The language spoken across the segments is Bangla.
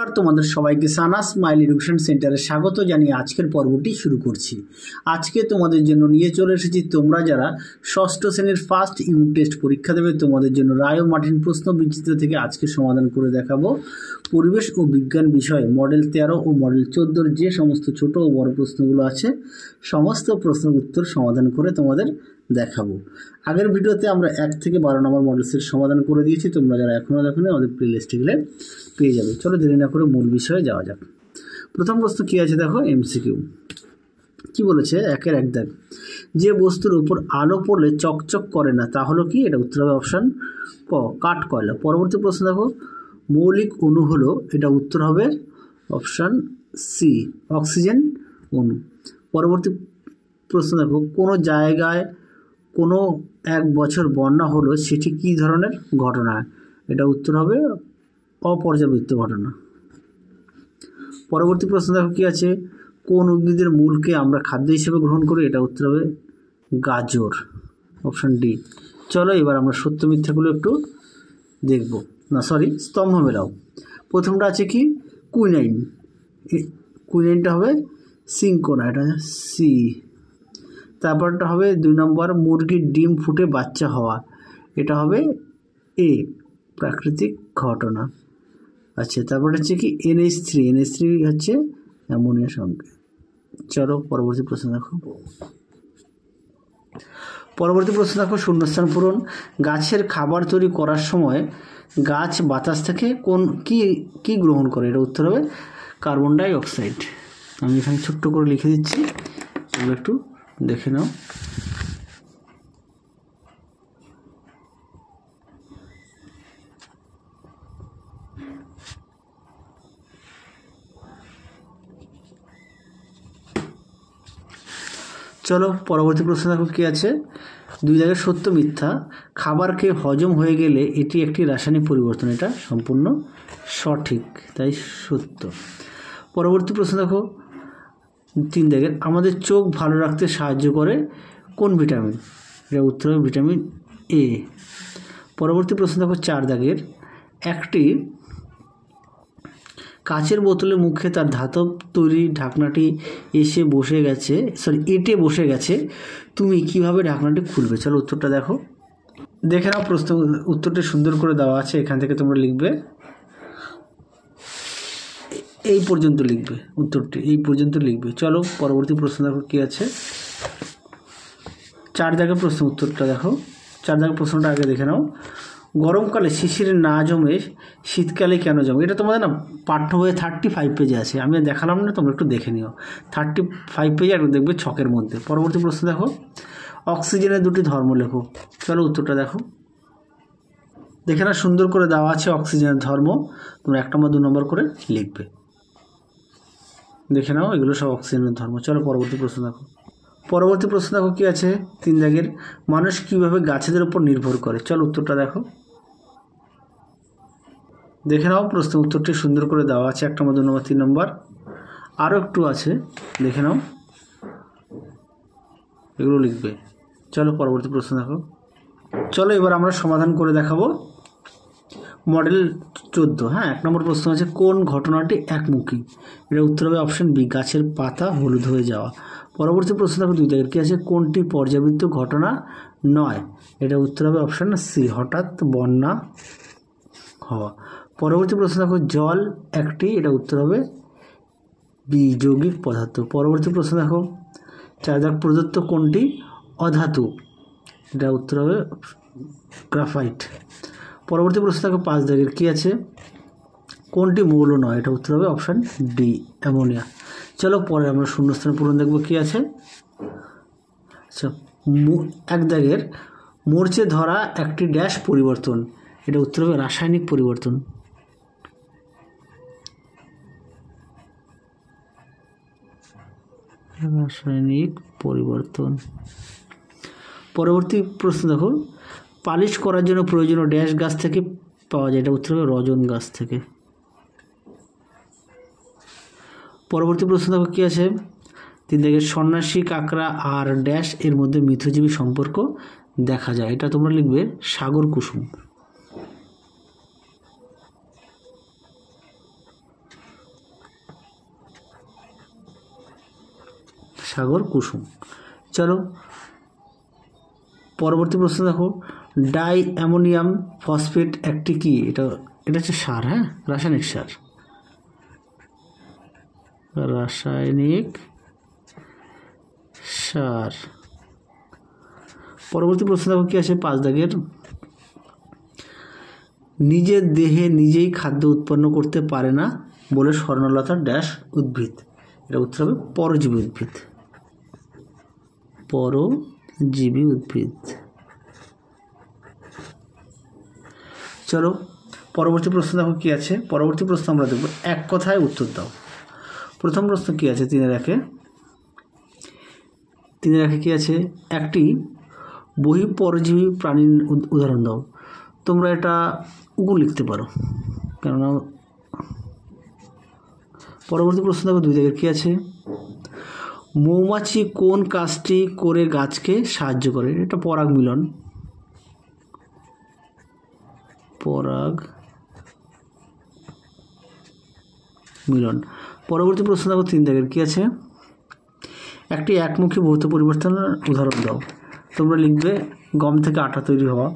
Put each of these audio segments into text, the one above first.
আর তোমাদের সবাইকে সানা স্মাইল এডুকেশন সেন্টারে স্বাগত জানিয়ে আজকের পর্বটি শুরু করছি। আজকে তোমাদের জন্য নিয়ে চলে এসেছি তোমরা যারা ষষ্ঠ শ্রেণীর ফার্স্ট ইউনিট টেস্ট পরীক্ষা দেবে তোমাদের জন্য রায় ও মার্টিন প্রশ্ন বিচিত্র থেকে আজকে সমাধান করে দেখাবো। পরিবেশ ও বিজ্ঞান বিষয়ে মডেল 13 ও মডেল 14 যে সমস্ত ছোট ও বড় প্রশ্নগুলো আছে সমস্ত প্রশ্নের উত্তর সমাধান করে তোমাদের দেখাবো। আগের ভিডিওতে আমরা 1 থেকে 12 নম্বর মডেলসের সমাধান করে দিয়েছি, তোমরা যারা এখনও দেখোনি আমাদের প্লেলিস্টে গেলে পেয়ে যাবে। চলো দেরি না করে মূল বিষয়ে যাওয়া যাক। প্রথম প্রশ্ন কি আছে দেখো, এমসিকিউ কি বলেছে, 1-1 দাগ। যে বস্তুর উপর আলো পড়লে চকচক করে না তা হলো কি? এটা উত্তর হবে অপশান ক, কাঠ কয়লা। পরবর্তী প্রশ্ন দেখো, মৌলিক অণু হলো, এটা উত্তর হবে অপশান সি, অক্সিজেন অণু। পরবর্তী প্রশ্ন দেখো, কোনো জায়গায় কোনো এক বছর বন্যা হলো সেটি কী ধরনের ঘটনা? এটা উত্তর হবে অপর্যাবৃত্ত ঘটনা। পরবর্তী প্রশ্ন দেখো কি আছে, কোন উদ্ভিদের মূলকে আমরা খাদ্য হিসেবে গ্রহণ করি? এটা উত্তর হবে গাজর, অপশান ডি। চলো এবার আমরা সত্য মিথ্যাগুলো একটু দেখব, স্তম্ভ মেলাও। প্রথমটা আছে কি, কুইনাইন, কুইনাইনটা হবে সিঙ্কোনা, এটা সি। তারপরটা হবে 2 নম্বর, মুরগির ডিম ফুটে বাচ্চা হওয়া, এটা হবে এ, প্রাকৃতিক ঘটনা। আচ্ছা, তারপর হচ্ছে কি NH3 হচ্ছে অ্যামোনিয়া সংকেত। চলো পরবর্তী প্রশ্ন দেখো। পরবর্তী প্রশ্ন দেখো, শূন্যস্থান পূরণ। গাছের খাবার তৈরি করার সময় গাছ বাতাস থেকে কি গ্রহণ করে? এটা উত্তর হবে কার্বন ডাই অক্সাইড। আমি এখানে ছোট্ট করে লিখে দিচ্ছি, এগুলো একটু দেখে নাও। চলো পরবর্তী প্রশ্ন দেখো কি আছে, 2 জায়গায় সত্য মিথ্যা। খাবারকে হজম হয়ে গেলে এটি একটি রাসায়নিক পরিবর্তন, এটা সম্পূর্ণ সঠিক, তাই সত্য। পরবর্তী প্রশ্ন দেখো 3 জায়গায়, আমাদের চোখ ভালো রাখতে সাহায্য করে কোন ভিটামিন? এটা উত্তর হবে ভিটামিন এ। পরবর্তী প্রশ্ন দেখো 4 দাগের, একটি কাচের বোতলের মুখে তার ধাতব তৈরি ঢাকনাটি এঁটে বসে গেছে, তুমি কিভাবে ঢাকনাটি খুলবে? চলো উত্তরটা দেখো, দেখে নাও। প্রশ্ন উত্তরটি সুন্দর করে দেওয়া আছে, এখান থেকে তোমরা লিখবে, এই পর্যন্ত লিখবে, উত্তরটি এই পর্যন্ত লিখবে। চলো পরবর্তী প্রশ্ন দেখো কি আছে, 4 দাগের প্রশ্ন উত্তরটা দেখো। 4 দাগের প্রশ্নটা আগে দেখে নাও। গরমকালে শিশির না জমে শীতকালে কেন জমে? এটা তোমাদের না পাঠ্য বইয়ে 35 পেজে আছে, আমি দেখালাম না, তোমরা একটু দেখে নিও। 35 পেজে একটু দেখবে ছকের মধ্যে। পরবর্তী প্রশ্ন দেখো, অক্সিজেনের 2টি ধর্ম লেখো। চলো উত্তরটা দেখো, দেখে না সুন্দর করে দেওয়া আছে অক্সিজেনের ধর্ম, তোমরা 1 নম্বর 2 নম্বর করে লিখবে, দেখে নাও, এগুলো সব অক্সিজেনের ধর্ম। চলো পরবর্তী প্রশ্ন দেখো। পরবর্তী প্রশ্ন দেখো কি আছে, 3 দাগের, মানুষ কীভাবে গাছেদের উপর নির্ভর করে? চলো উত্তরটা দেখো, দেখে নাও। প্রশ্ন উত্তরটি সুন্দর করে দেওয়া আছে, 1 নম্বর 2 নম্বর 3 নম্বর, আরও একটু আছে, দেখে নাও, এগুলো লিখবে। চলো পরবর্তী প্রশ্ন দেখো। চলো এবার আমরা সমাধান করে দেখাবো মডেল 14। 1 নম্বর প্রশ্ন আছে, কোন ঘটনাটি একমুখী? এটা উত্তর হবে অপশান বি, গাছের পাতা হলুদ হয়ে যাওয়া। পরবর্তী প্রশ্ন দেখো 2 দাগের, কি আছে, কোনটি পর্যাবৃত্ত ঘটনা নয়? এটা উত্তর হবে অপশান সি, হঠাৎ বন্যা হওয়া। পরবর্তী প্রশ্ন দেখো, জল একটি, এটা উত্তর হবে বি, যৌগিক পদার্থ। পরবর্তী প্রশ্ন দেখো 4 দাগ, প্রদত্ত কোনটি অধাতু? এটা উত্তর হবে গ্রাফাইট। পরবর্তী প্রশ্ন দেখো 5 দাগের, কি আছে, কোনটি মৌল নয়? এটা উত্তর হবে অপশান ডি, অ্যামোনিয়া। চলো পরে আমরা শূন্যস্থান পূরণ দেখব কি আছে। আচ্ছা, 1 দাগের, মরচে ধরা একটি ড্যাশ পরিবর্তন, এটা উত্তর হবে রাসায়নিক পরিবর্তন। রাসায়নিক পরিবর্তন। পরবর্তী প্রশ্ন দেখো, পালিশ করার জন্য প্রয়োজনীয় ড্যাশ গাছ থেকে পাওয়া যায়? এটা উত্তর হবে রজন গাছ থেকে। পরবর্তী প্রশ্ন দেখো কি আছে, 3 দাগের, সন্ন্যাসী কাঁকড়া আর ড্যাশ এর মধ্যে মিথজীবী সম্পর্ক দেখা যায়? এটা তোমরা লিখবে সাগর কুসুম। সাগর কুসুম। চলো পরবর্তী প্রশ্ন দেখো, ডাই অ্যামোনিয়াম ফসফেট একটি কি? এটা হচ্ছে সার, হ্যাঁ, রাসায়নিক সার, রাসায়নিক সার। পরবর্তী প্রশ্ন দেখো কি আছে 5 দাগের, নিজের দেহে নিজেই খাদ্য উৎপন্ন করতে পারে না বলে স্বর্ণলতার ড্যাশ উদ্ভিদ। এটা উত্তর হবে পরজীবী উদ্ভিদ, পরজীবী উদ্ভিদ। চলো পরবর্তী প্রশ্ন দেখো কি আছে। পরবর্তী প্রশ্ন আমরা দেখব, এক কথায় উত্তর দাও। প্রথম প্রশ্ন কি আছে 3-এর 1-এ কি আছে, একটি বহিঃপরজীবী প্রাণীর উদাহরণ দাও। তোমরা এটা উগু লিখতে পারো, কেননা পরবর্তী প্রশ্ন দেখো 2 দাগের কি আছে, মৌমাছি কোন কাজটি করে গাছকে সাহায্য করে? এটা পরাগ মিলন, পরাগ মিলন। পরবর্তী প্রশ্ন দেখো 3 দাগের কি আছে, একটি একমুখী ভৌত পরিবর্তনের উদাহরণ দাও। তোমরা লিখবে গম থেকে আটা তৈরি হওয়া,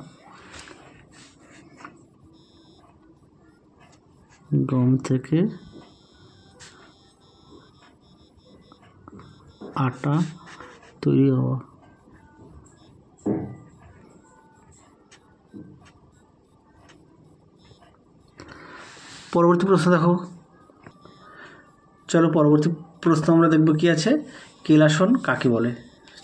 গম থেকে আটা তৈরি হওয়া। পরবর্তী প্রশ্ন দেখো, চলো পরবর্তী প্রশ্ন আমরা দেখব কি আছে, কেলাসন কাকে বলে?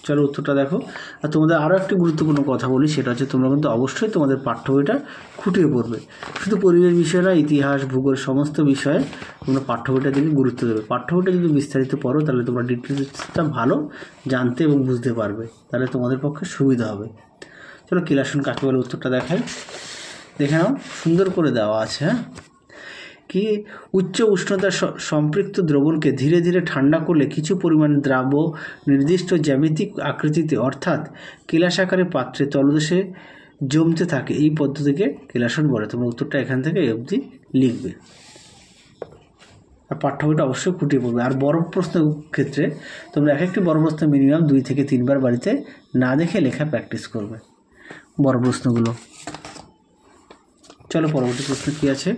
চলো উত্তরটা দেখো। আর তোমাদের আরও একটি গুরুত্বপূর্ণ কথা বলি, সেটা হচ্ছে তোমরা কিন্তু অবশ্যই তোমাদের পাঠ্য বইটা খুঁটিয়ে পড়বে। শুধু পরিবেশ বিষয় না, ইতিহাস, ভূগোল সমস্ত বিষয়ে তোমরা পাঠ্য বইটার দিকে গুরুত্ব দেবে। পাঠ্য বইটা যদি বিস্তারিত পড়ো তাহলে তোমরা ডিটেলসটা ভালো জানতে এবং বুঝতে পারবে, তাহলে তোমাদের পক্ষে সুবিধা হবে। চলো কেলাসন কাকে বলে উত্তরটা দেখাই, দেখে নাও, সুন্দর করে দেওয়া আছে। হ্যাঁ, কি উচ্চ উষ্ণতার সম্পৃক্ত দ্রবণকে ধীরে ধীরে ঠান্ডা করলে কিছু পরিমাণ দ্রাব্য নির্দিষ্ট জ্যামিতিক আকৃতিতে অর্থাৎ কেলাসাকারে পাত্রে তলদেশে জমতে থাকে, এই পদ্ধতিকে কেলাসন বলে। তোমরা উত্তরটা এখান থেকে এই অবধি লিখবে, আর পাঠ্য বইটা অবশ্যই খুঁটিয়ে পড়বে। আর বড় প্রশ্নের ক্ষেত্রে তোমরা একটি বড় প্রশ্ন মিনিমাম 2 থেকে 3 বার বাড়িতে না দেখে লেখা প্র্যাকটিস করবে বড় প্রশ্নগুলো। চলো পরবর্তী প্রশ্ন কি আছে,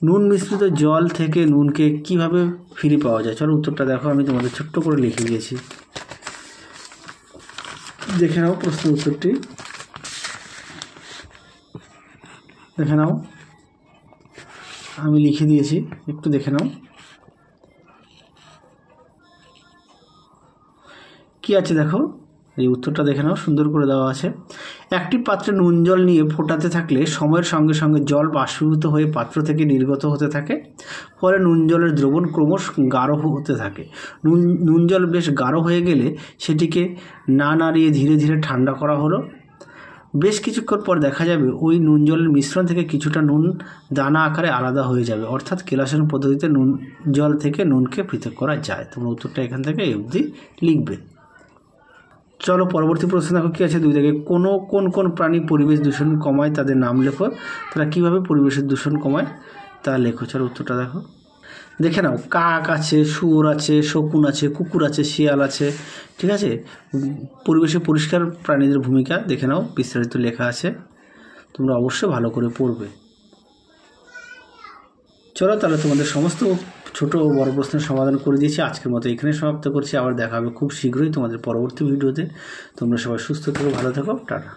নুন মিশ্রিত জল থেকে নুনকে কিভাবে ফিরে পাওয়া যায়? চলো উত্তরটা দেখো, আমি তোমাদের ছোট্ট করে লিখে দিয়েছি, দেখে নাও প্রশ্ন উত্তরটি, দেখে নাও, আমি লিখে দিয়েছি, একটু দেখে নাও কি আছে। দেখো এই উত্তরটা দেখে নাও, সুন্দর করে দেওয়া আছে। একটি পাত্রে নুন জল নিয়ে ফোটাতে থাকলে সময়ের সঙ্গে সঙ্গে জল বাষ্পীভূত হয়ে পাত্র থেকে নির্গত হতে থাকে, ফলে নুন জলের দ্রবণ ক্রমশ গাঢ় হতে থাকে। নুন জল বেশ গাঢ় হয়ে গেলে সেটিকে না নাড়িয়ে ধীরে ধীরে ঠান্ডা করা হলো। বেশ কিছুক্ষণ পর দেখা যাবে ওই নুন জলের মিশ্রণ থেকে কিছুটা নুন দানা আকারে আলাদা হয়ে যাবে, অর্থাৎ কেলাসন পদ্ধতিতে নুন জল থেকে নুনকে পৃথক করা যায়। তোমরা উত্তরটা এখান থেকে এই অবধি লিখবে। চলো পরবর্তী প্রশ্ন দেখো কি আছে 2 দাগে, কোন কোন প্রাণী পরিবেশ দূষণ কমায় তাদের নাম লেখো। তারা কীভাবে পরিবেশের দূষণ কমায় তা লেখো। চলো উত্তরটা দেখো, দেখে নাও, কাক আছে, শুয়োর আছে, শকুন আছে, কুকুর আছে, শিয়াল আছে, ঠিক আছে। পরিবেশে পরিষ্কার প্রাণীদের ভূমিকা দেখে নাও, বিস্তারিত লেখা আছে, তোমরা অবশ্যই ভালো করে পড়বে। চলো তাহলে তোমাদের সমস্ত ছোট ও বড় প্রশ্নের সমাধান করে দিয়েছি। আজকের মতো এখানে সমাপ্ত করছি, আবার দেখা হবে খুব শীঘ্রই তোমাদের পরবর্তী ভিডিওতে। তোমরা সবাই সুস্থ থেকো, ভালো থেকো, টাটা।